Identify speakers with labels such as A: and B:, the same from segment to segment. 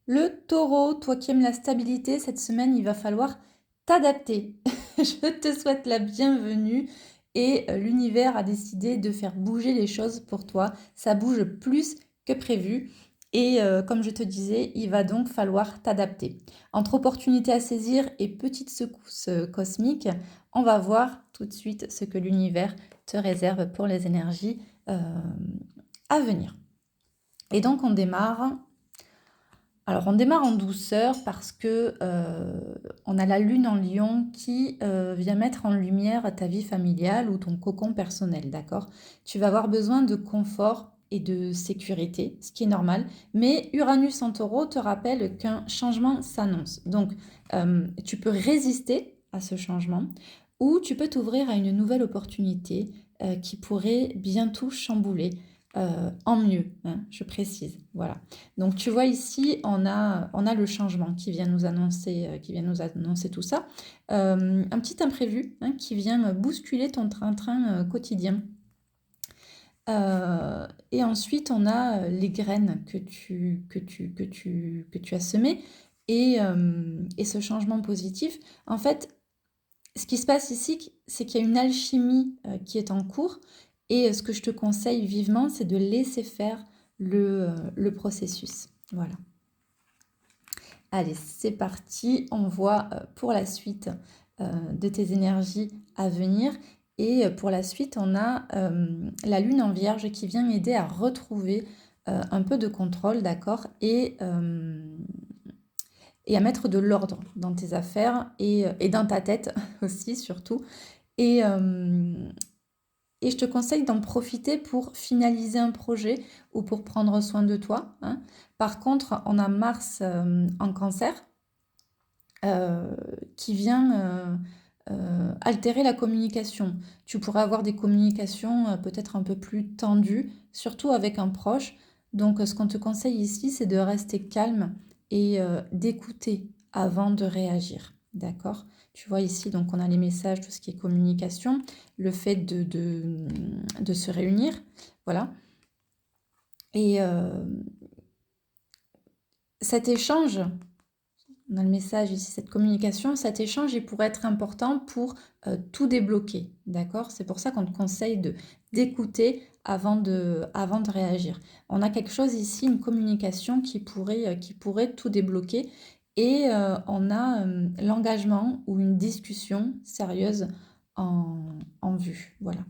A: Le taureau, toi qui aimes la stabilité, cette semaine, il va falloir t'adapter. Je te souhaite la bienvenue et l'univers a décidé de faire bouger les choses pour toi. Ça bouge plus que prévu et comme je te disais, il va donc falloir t'adapter. Entre opportunités à saisir et petites secousses cosmiques, on va voir tout de suite ce que l'univers te réserve pour les énergies à venir. Et donc on démarre. Alors, on démarre en douceur parce que on a la lune en lion qui vient mettre en lumière ta vie familiale ou ton cocon personnel, d'accord? Tu vas avoir besoin de confort et de sécurité, ce qui est normal, mais Uranus en taureau te rappelle qu'un changement s'annonce. Donc, tu peux résister à ce changement ou tu peux t'ouvrir à une nouvelle opportunité qui pourrait bientôt chambouler en mieux, hein, je précise. Voilà. Donc tu vois ici, on a le changement qui vient nous annoncer tout ça. Un petit imprévu hein, qui vient bousculer ton train-train quotidien. Et ensuite, on a les graines que tu as semées et ce changement positif. En fait, ce qui se passe ici, c'est qu'il y a une alchimie qui est en cours et ce que je te conseille vivement, c'est de laisser faire le processus. Voilà. Allez, c'est parti. On voit pour la suite de tes énergies à venir. Et pour la suite, on a la lune en vierge qui vient aider à retrouver un peu de contrôle, d'accord, et à mettre de l'ordre dans tes affaires et dans ta tête aussi, surtout. Et, euh, et je te conseille d'en profiter pour finaliser un projet ou pour prendre soin de toi, hein. Par contre, on a Mars en cancer euh, qui vient altérer la communication. Tu pourrais avoir des communications peut-être un peu plus tendues, surtout avec un proche. Donc, ce qu'on te conseille ici, c'est de rester calme et d'écouter avant de réagir. D'accord? Tu vois ici, donc on a les messages, tout ce qui est communication, le fait de se réunir. Voilà. Et cet échange, on a le message ici, cette communication, cet échange, il pourrait être important pour tout débloquer, d'accord? C'est pour ça qu'on te conseille d'écouter avant de réagir. On a quelque chose ici, une communication qui pourrait tout débloquer et on a l'engagement ou une discussion sérieuse en vue, voilà.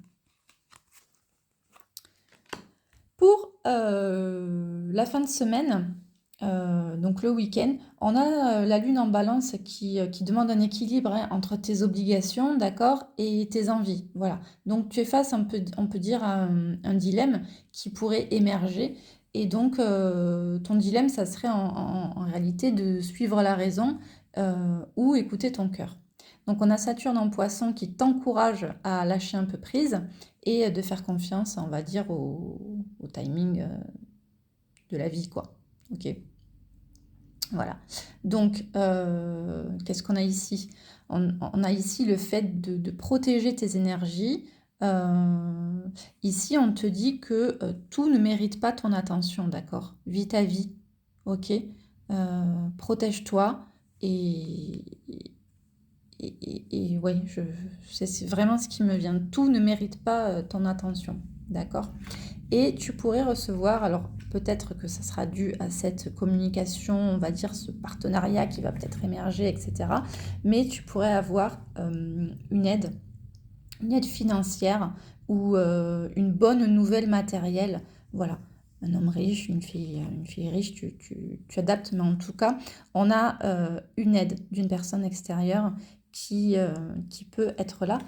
A: Pour la fin de semaine, donc le week-end, on a la lune en balance qui demande un équilibre hein, entre tes obligations, d'accord, et tes envies. Voilà. Donc tu es face, on peut dire, à un dilemme qui pourrait émerger. Et donc ton dilemme, ça serait en réalité de suivre la raison ou écouter ton cœur. Donc on a Saturne en poisson qui t'encourage à lâcher un peu prise et de faire confiance, on va dire, au timing de la vie, quoi. Ok. Voilà. Donc, qu'est-ce qu'on a ici? On a ici le fait de protéger tes énergies. Ici, on te dit que tout ne mérite pas ton attention, d'accord? Vis ta vie, ok? Protège-toi et, et ouais, c'est vraiment ce qui me vient. Tout ne mérite pas ton attention, d'accord? Et tu pourrais recevoir, alors peut-être que ça sera dû à cette communication, on va dire ce partenariat qui va peut-être émerger, etc. Mais tu pourrais avoir une aide financière ou une bonne nouvelle matérielle. Voilà, un homme riche, une fille riche, tu adaptes, mais en tout cas, on a une aide d'une personne extérieure qui peut être là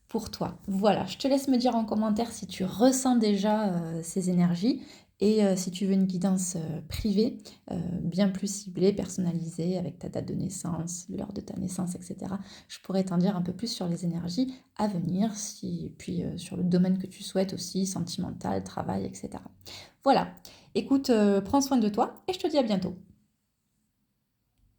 A: pour toi. Voilà, je te laisse me dire en commentaire si tu ressens déjà ces énergies et si tu veux une guidance privée, bien plus ciblée, personnalisée, avec ta date de naissance, l'heure de ta naissance, etc. Je pourrais t'en dire un peu plus sur les énergies à venir, puis sur le domaine que tu souhaites aussi, sentimental, travail, etc. Voilà, écoute, prends soin de toi et je te dis à bientôt.